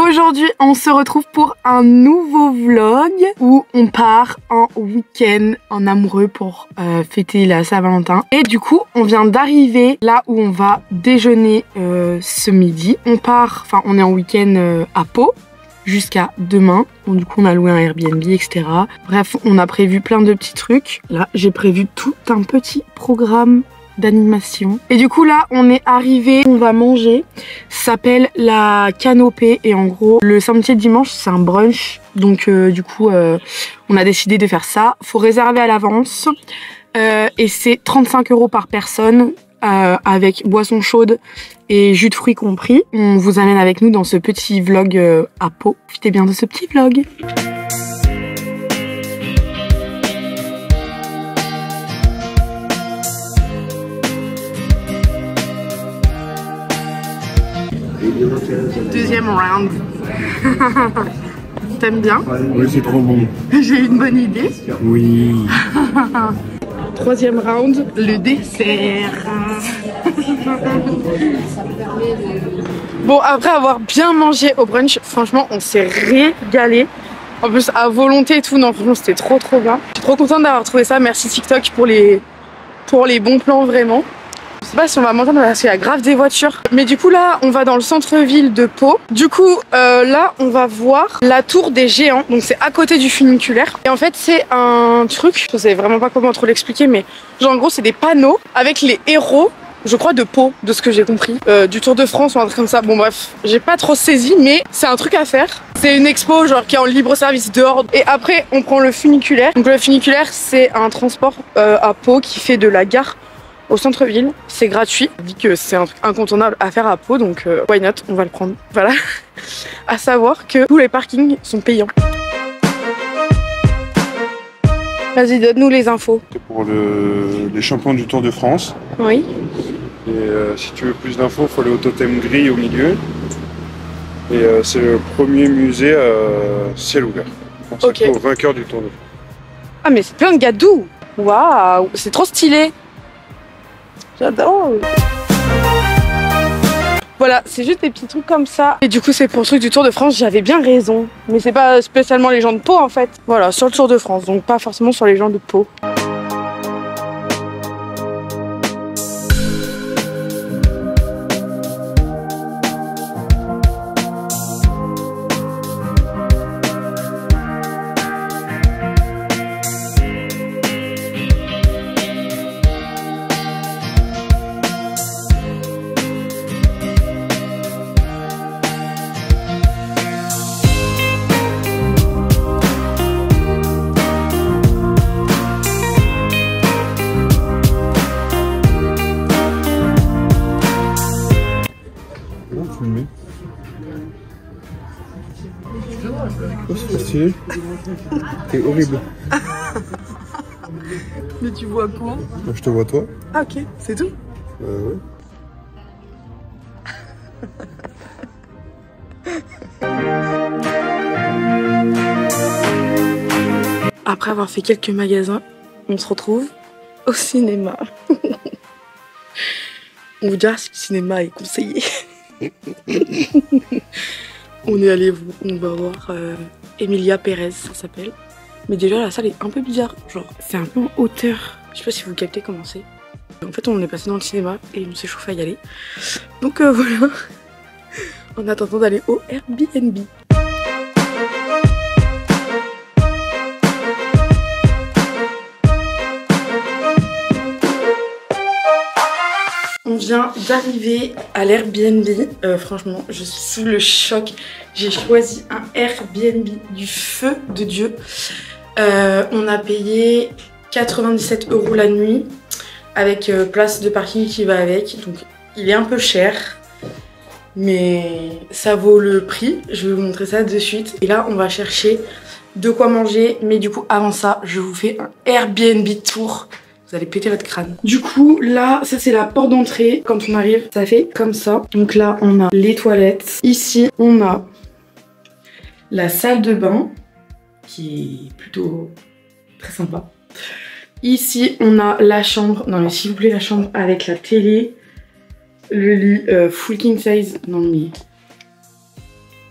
Aujourd'hui, on se retrouve pour un nouveau vlog où on part en week-end en amoureux pour fêter la Saint-Valentin. Et du coup, on vient d'arriver là où on va déjeuner ce midi. On est en week-end à Pau jusqu'à demain. Bon, du coup, on a loué un Airbnb, etc. Bref, on a prévu plein de petits trucs. Là, j'ai prévu tout un petit programme d'animation. Et du coup là on est arrivé, on va manger, ça s'appelle la Canopée et en gros le samedi et le dimanche c'est un brunch, donc du coup on a décidé de faire ça. Faut réserver à l'avance et c'est 35 € par personne avec boisson chaude et jus de fruits compris. On vous amène avec nous dans ce petit vlog à Pau. Profitez bien de ce petit vlog. Deuxième round. T'aimes bien? Oui, c'est trop bon. J'ai une bonne idée. Oui. Troisième round, le dessert. Bon, après avoir bien mangé au brunch, franchement, on s'est régalé. En plus, à volonté et tout, non, franchement, c'était trop bien. Je suis trop contente d'avoir trouvé ça. Merci TikTok pour les bons plans, vraiment. Je sais pas si on va monter parce qu'il y a grave des voitures. Mais du coup là on va dans le centre-ville de Pau. Du coup là on va voir la tour des géants. Donc c'est à côté du funiculaire. Et en fait c'est un truc, je sais vraiment pas comment trop l'expliquer, mais genre en gros c'est des panneaux avec les héros, je crois de Pau, de ce que j'ai compris, du Tour de France ou un truc comme ça. Bon bref, j'ai pas trop saisi, mais c'est un truc à faire. C'est une expo genre qui est en libre service dehors. Et après on prend le funiculaire. Donc le funiculaire c'est un transport à Pau qui fait de la gare au centre-ville, c'est gratuit, vu que c'est un truc incontournable à faire à Pau, donc why not, on va le prendre. Voilà. À savoir que tous les parkings sont payants. Vas-y, donne-nous les infos. C'est pour les champions du Tour de France. Oui. Et si tu veux plus d'infos, il faut aller au totem gris au milieu. Et c'est le premier musée à ciel ouvert. C'est au vainqueur du Tour de France. Ah mais c'est plein de gadous. Waouh, c'est trop stylé. J'adore. Voilà, c'est juste des petits trucs comme ça. Et du coup, c'est pour le truc du Tour de France, j'avais bien raison. Mais c'est pas spécialement les gens de Pau en fait. Voilà, sur le Tour de France, donc pas forcément sur les gens de Pau. Oh, c'est pas stylé. T'es horrible. Mais tu vois quoi? Je te vois toi. Ah ok, c'est tout? Ouais. Après avoir fait quelques magasins, on se retrouve au cinéma. On vous dira si le cinéma est conseillé. On est allé, on va voir Emilia Pérez, ça s'appelle. Mais déjà la salle est un peu bizarre, genre c'est un peu en hauteur. Je sais pas si vous captez comment c'est. En fait on est passé dans le cinéma et on s'est chauffé à y aller. Donc voilà, en attendant d'aller au Airbnb. On vient d'arriver à l'Airbnb. Franchement, je suis sous le choc. J'ai choisi un Airbnb du feu de Dieu. On a payé 97 € la nuit avec place de parking qui va avec. Donc il est un peu cher, mais ça vaut le prix. Je vais vous montrer ça de suite. Et là, on va chercher de quoi manger. Mais du coup, avant ça, je vous fais un Airbnb tour. Vous allez péter votre crâne. Du coup, là, ça c'est la porte d'entrée. Quand on arrive, ça fait comme ça. Donc là, on a les toilettes. Ici, on a la salle de bain, qui est plutôt très sympa. Ici, on a la chambre. Non mais s'il vous plaît, la chambre avec la télé. Le lit full king size. Non mais...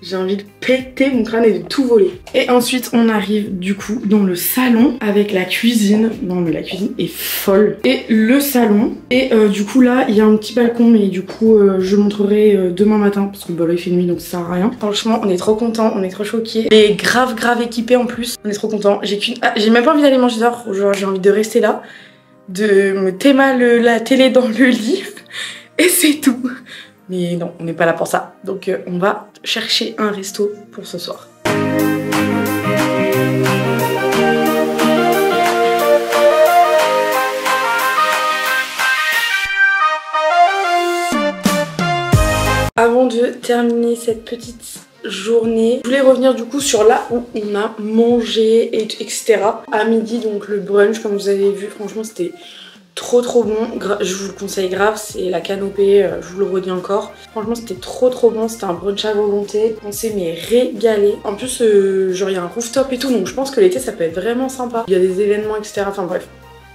J'ai envie de péter mon crâne et de tout voler. Et ensuite, on arrive du coup dans le salon avec la cuisine. Non mais la cuisine est folle. Et le salon. Et du coup là, il y a un petit balcon, mais du coup, je montrerai demain matin parce que bah, là il fait nuit donc ça sert à rien. Franchement, on est trop contents, on est trop choqués. Et grave équipé en plus. On est trop contents. J'ai même pas envie d'aller manger dehors. Genre j'ai envie de rester là, de me téma la télé dans le lit et c'est tout. Mais non, on n'est pas là pour ça. Donc on va chercher un resto pour ce soir. Avant de terminer cette petite journée, je voulais revenir du coup sur là où on a mangé, etc. À midi, donc le brunch, comme vous avez vu, franchement c'était trop bon, je vous le conseille grave, c'est la canopée, je vous le redis encore. Franchement c'était trop bon, c'était un brunch à volonté, on s'est mais régalé. En plus genre il y a un rooftop et tout, donc je pense que l'été ça peut être vraiment sympa. Il y a des événements etc, enfin bref.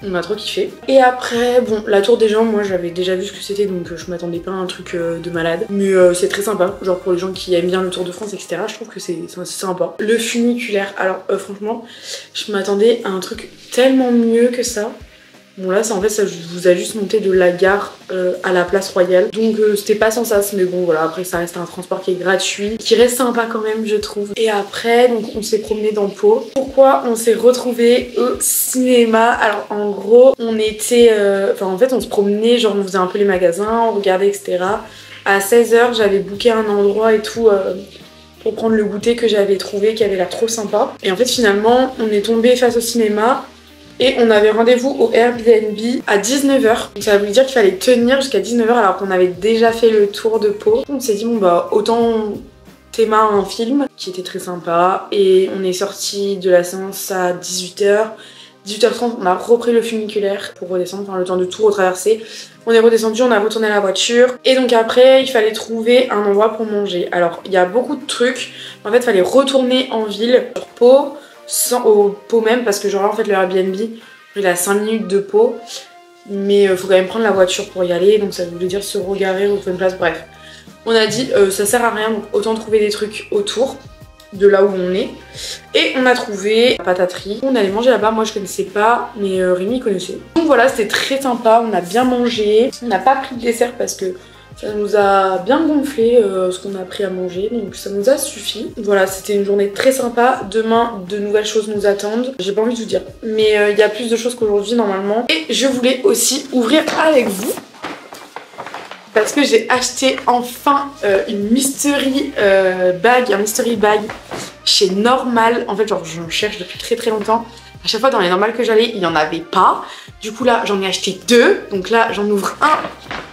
On a trop kiffé. Et après, bon, la tour des gens, moi j'avais déjà vu ce que c'était, donc je m'attendais pas à un truc de malade. Mais c'est très sympa, genre pour les gens qui aiment bien le Tour de France, etc. Je trouve que c'est sympa. Le funiculaire, alors franchement, je m'attendais à un truc tellement mieux que ça. Bon là en fait ça vous a juste monté de la gare à la place Royale. Donc c'était pas sans sas, mais bon voilà, après ça reste un transport qui est gratuit, qui reste sympa quand même je trouve. Et après donc on s'est promené dans Pau. Pourquoi on s'est retrouvés au cinéma? Alors en gros on était, enfin en fait on se promenait, genre on faisait un peu les magasins, on regardait etc. À 16h j'avais booké un endroit et tout pour prendre le goûter que j'avais trouvé qui avait l'air trop sympa. Et en fait finalement on est tombé face au cinéma. Et on avait rendez-vous au Airbnb à 19h. Donc ça voulait dire qu'il fallait tenir jusqu'à 19h alors qu'on avait déjà fait le tour de Pau. On s'est dit bon bah autant théma un film qui était très sympa. Et on est sorti de la séance à 18h. 18h30 on a repris le funiculaire pour redescendre, enfin le temps de tout retraverser. On est redescendu, on a retourné à la voiture. Et donc après il fallait trouver un endroit pour manger. Alors il y a beaucoup de trucs. En fait il fallait retourner en ville sur Pau. Au Pau même parce que genre là en fait le Airbnb il est à 5 minutes de Pau mais faut quand même prendre la voiture pour y aller donc ça voulait dire se regarer ou trouver une place, bref on a dit ça sert à rien donc autant trouver des trucs autour de là où on est et on a trouvé la pataterie. On allait manger là-bas, moi je connaissais pas mais Rémi connaissait, donc voilà c'était très sympa, on a bien mangé, on n'a pas pris de dessert parce que ça nous a bien gonflé ce qu'on a pris à manger, donc ça nous a suffi. Voilà, c'était une journée très sympa. Demain, de nouvelles choses nous attendent. J'ai pas envie de vous dire, mais il y a plus de choses qu'aujourd'hui normalement. Et je voulais aussi ouvrir avec vous parce que j'ai acheté enfin une mystery bag, un mystery bag chez Normal. En fait, genre j'en cherche depuis très longtemps. À chaque fois dans les normales que j'allais, il n'y en avait pas. Du coup là, j'en ai acheté deux. Donc là, j'en ouvre un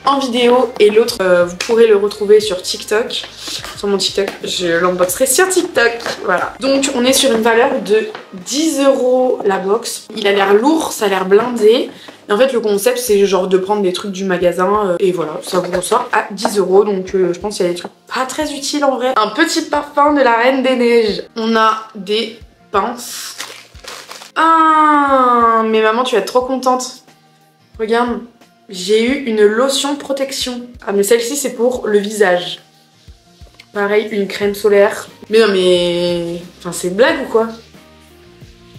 en vidéo et l'autre, vous pourrez le retrouver sur TikTok. Sur mon TikTok, je l'unboxerai sur TikTok. Voilà. Donc on est sur une valeur de 10 € la box. Il a l'air lourd, ça a l'air blindé. Et en fait, le concept, c'est genre de prendre des trucs du magasin et voilà, ça vous ressort à 10 €. Donc je pense qu'il y a des trucs pas très utiles en vrai. Un petit parfum de la Reine des Neiges. On a des pinces. Ah, mais maman, tu vas être trop contente. Regarde, j'ai eu une lotion protection. Ah, mais celle-ci, c'est pour le visage. Pareil, une crème solaire. Mais non, mais... Enfin, c'est une blague ou quoi?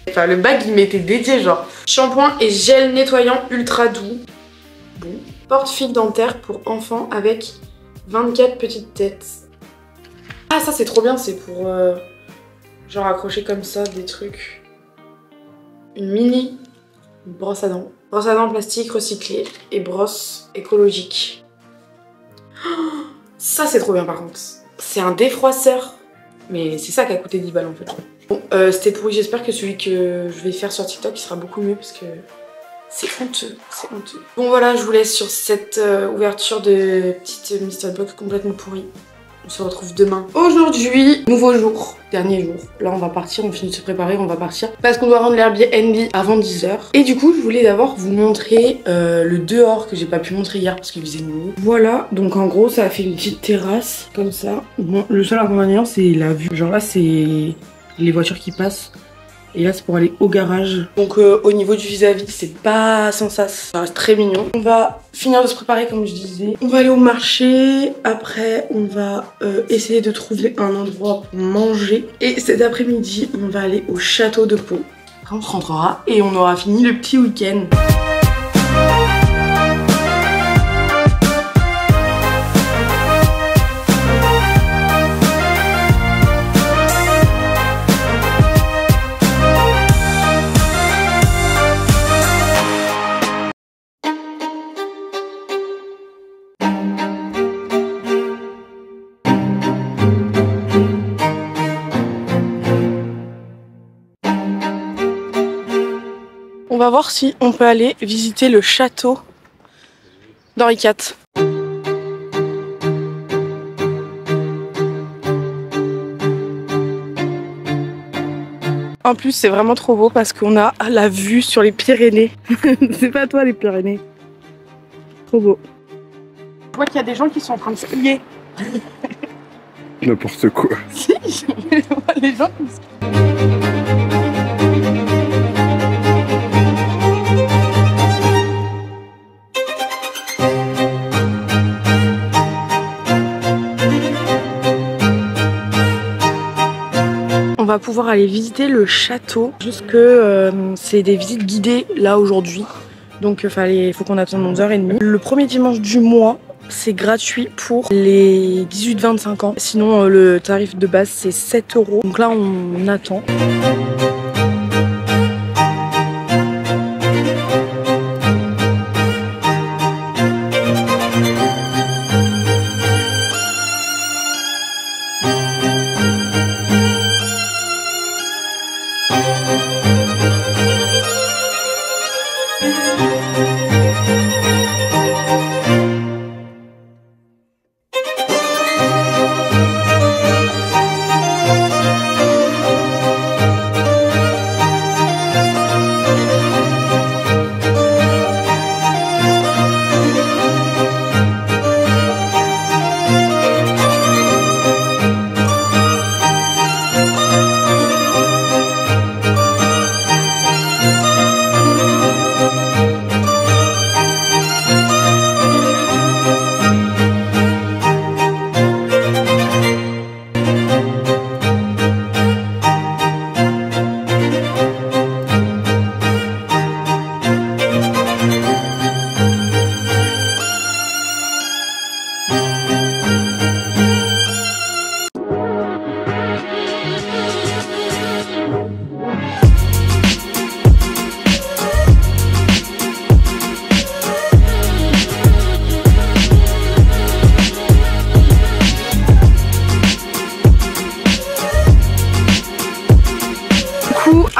Enfin, le bag, il m'était dédié, genre. Shampoing et gel nettoyant ultra doux. Bon. Porte-fil dentaire pour enfants avec 24 petites têtes. Ah, ça, c'est trop bien. C'est pour... genre accrocher comme ça des trucs. Une mini brosse à dents. Brosse à dents plastique recyclée et brosse écologique. Oh, ça c'est trop bien par contre. C'est un défroisseur. Mais c'est ça qui a coûté 10 balles en fait. Bon, c'était pourri, j'espère que celui que je vais faire sur TikTok il sera beaucoup mieux parce que c'est honteux, c'est honteux. Bon voilà, je vous laisse sur cette ouverture de petite mystery box complètement pourrie. On se retrouve demain. Aujourd'hui, nouveau jour, dernier jour. Là, on va partir, on finit de se préparer, on va partir. Parce qu'on doit rendre l'Airbnb avant 10 h. Et du coup, je voulais d'abord vous montrer le dehors que j'ai pas pu montrer hier parce qu'il faisait nuit. Voilà, donc en gros, ça a fait une petite terrasse comme ça. Bon, le seul inconvénient, c'est la vue. Genre là, c'est les voitures qui passent. Et là c'est pour aller au garage. Donc au niveau du vis-à-vis c'est pas sans ça reste très mignon. On va finir de se préparer comme je disais. On va aller au marché, après on va essayer de trouver un endroit pour manger. Et cet après-midi on va aller au château de Pau. Après on se rentrera et on aura fini le petit week-end. On va voir si on peut aller visiter le château d'Henri IV. En plus c'est vraiment trop beau parce qu'on a la vue sur les Pyrénées. C'est pas toi les Pyrénées. Trop beau. Je vois qu'il y a des gens qui sont en train de skier. N'importe quoi. Si, je vois les gens qui skient. On va pouvoir aller visiter le château, juste que c'est des visites guidées là aujourd'hui. Donc il faut qu'on attende 11h30. Le premier dimanche du mois, c'est gratuit pour les 18-25 ans. Sinon le tarif de base c'est 7 €. Donc là on attend.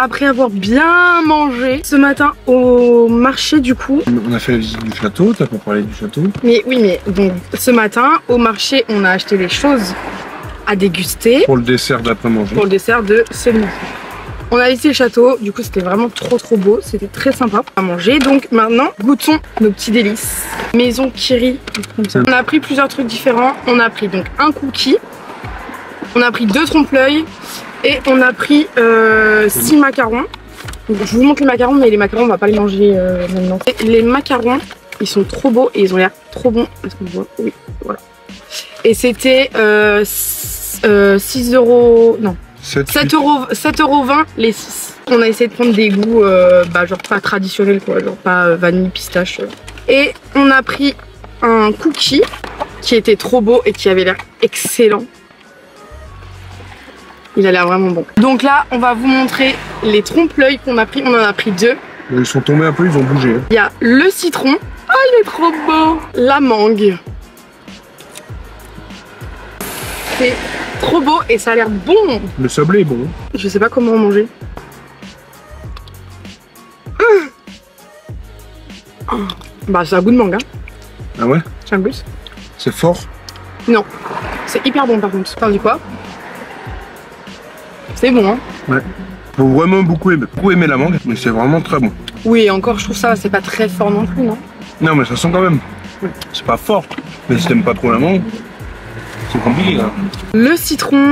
Après avoir bien mangé ce matin au marché du coup. On a fait la visite du château, t'as pas parlé du château? Mais oui, mais donc ce matin au marché on a acheté des choses à déguster. Pour le dessert d'après-manger. Pour le dessert de ce midi. On a visité le château, du coup c'était vraiment trop beau, c'était très sympa à manger. Donc maintenant goûtons nos petits délices. Maison Kiri, comme ça. On a pris plusieurs trucs différents. On a pris donc un cookie, on a pris 2 trompe-l'œil. Et on a pris 6 macarons. Donc, je vous montre les macarons, mais les macarons on va pas les manger maintenant. Et les macarons, ils sont trop beaux et ils ont l'air trop bons. Est-ce qu'on voit? Oui, voilà. Et c'était 6 €, non, 7,20 € les 6. On a essayé de prendre des goûts genre pas traditionnels quoi, genre pas vanille, pistache. Et on a pris un cookie qui était trop beau et qui avait l'air excellent. Il a l'air vraiment bon. Donc là, on va vous montrer les trompe-l'œil qu'on a pris. On en a pris 2. Ils sont tombés un peu, ils ont bougé. Il y a le citron. Oh, il est trop beau. La mangue. C'est trop beau et ça a l'air bon. Le sablé est bon. Je sais pas comment manger. Bah, c'est un goût de mangue. Hein. Ah ouais? C'est un goût. C'est fort? Non. C'est hyper bon par contre. T'en dis quoi? C'est bon, hein? Ouais. Faut vraiment beaucoup aimer la mangue, mais c'est vraiment très bon. Oui, encore, je trouve ça, c'est pas très fort non plus, non? Non, mais ça sent quand même. C'est pas fort, mais si t'aimes pas trop la mangue, c'est compliqué, là. Le citron.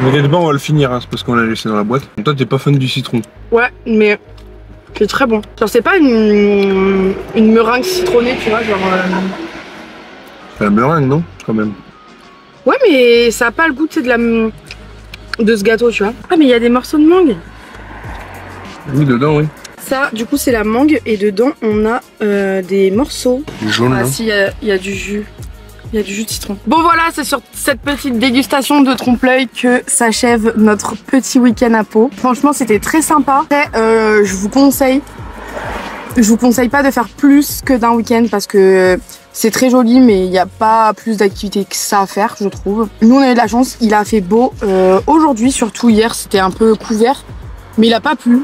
Mais les débats, on va le finir, hein, c'est parce qu'on l'a laissé dans la boîte. Toi, t'es pas fan du citron. Ouais, mais c'est très bon. Genre, c'est pas une meringue citronnée, tu vois, genre... C'est la meringue, non? Quand même. Ouais, mais ça a pas le goût, tu sais, de ce gâteau, tu vois. Ah, mais il y a des morceaux de mangue. Oui, dedans, oui. Ça, du coup, c'est la mangue et dedans, on a des morceaux. Du jaune, ah, là. si, il y a du jus. Il y a du jus de citron. Bon, voilà, c'est sur cette petite dégustation de trompe-l'œil que s'achève notre petit week-end à Pau. Franchement, c'était très sympa. Après, je vous conseille pas de faire plus que d'un week-end parce que c'est très joli, mais il n'y a pas plus d'activités que ça à faire, je trouve. Nous, on a eu de la chance, il a fait beau. Aujourd'hui, surtout hier, c'était un peu couvert, mais il a pas plu.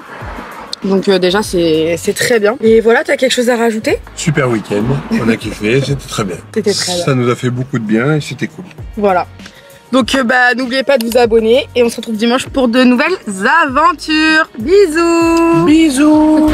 Donc déjà, c'est très bien. Et voilà, t'as quelque chose à rajouter? Super week-end, on a kiffé, c'était très bien. C'était très bien. Ça nous a fait beaucoup de bien et c'était cool. Voilà. Donc n'oubliez pas de vous abonner et on se retrouve dimanche pour de nouvelles aventures. Bisous. Bisous.